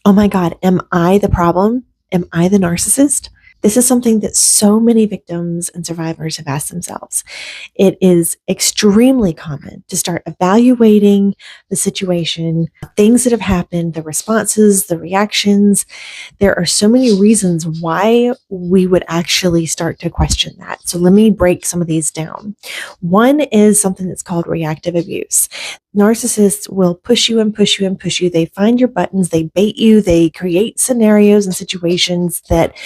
oh my God, am I the problem? Am I the narcissist? This is something that so many victims and survivors have asked themselves. It is extremely common to start evaluating the situation, things that have happened, the responses, the reactions. There are so many reasons why we would actually start to question that. So let me break some of these down. One is something that's called reactive abuse. Narcissists will push you and push you and push you. They find your buttons, they bait you, they create scenarios and situations that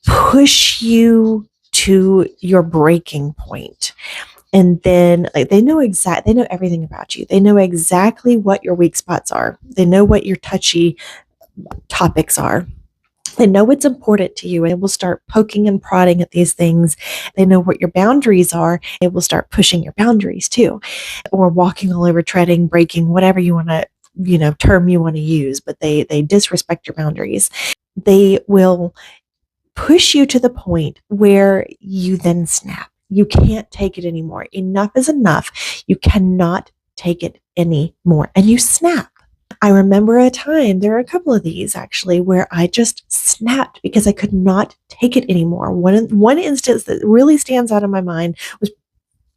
push you to your breaking point. And then they know everything about you. They know exactly what your weak spots are. They know what your touchy topics are. They know what's important to you, and they will start poking and prodding at these things. They know what your boundaries are. They will start pushing your boundaries too, or walking all over, treading, breaking, whatever you want to, term you want to use, but they disrespect your boundaries. They will push you to the point where you then snap. You can't take it anymore. Enough is enough. You cannot take it anymore. And you snap. I remember a time, there are a couple of these actually, where I just snapped because I could not take it anymore. One instance that really stands out in my mind was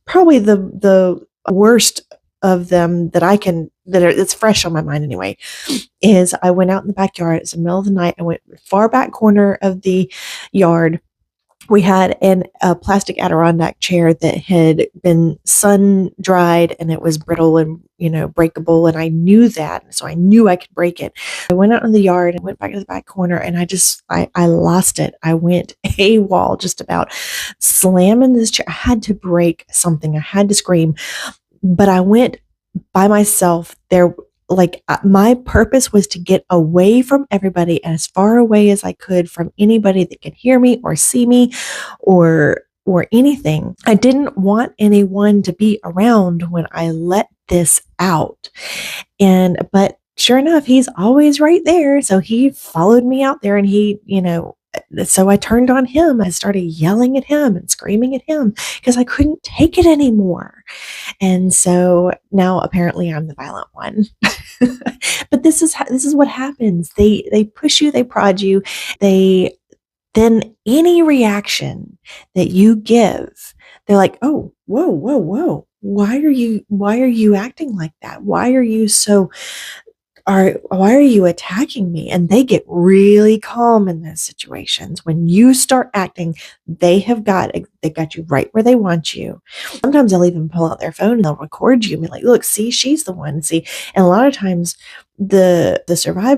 probably the worst of them it's fresh on my mind anyway, is I went out in the backyard. It's the middle of the night. I went far back corner of the yard. We had a plastic Adirondack chair that had been sun dried, and it was brittle and, breakable. And I knew that. So I knew I could break it. I went out in the yard and went back to the back corner, and I lost it. I went AWOL, just about slamming this chair. I had to break something. I had to scream, but I went by myself there. My purpose was to get away from everybody and as far away as I could from anybody that could hear me or see me or anything. I didn't want anyone to be around when I let this out. But sure enough, he's always right there. So he followed me out there, and so I turned on him. I started yelling at him and screaming at him because I couldn't take it anymore. And so now apparently I'm the violent one. But this is what happens. They push you, they prod you, then any reaction that you give, they're like, oh, whoa, whoa, whoa. Why are you acting like that? Why are you attacking me? And they get really calm in those situations. When you start acting, they got you right where they want you. Sometimes they'll even pull out their phone and they'll record you and be like, look, see, she's the one. See, and a lot of times the survivor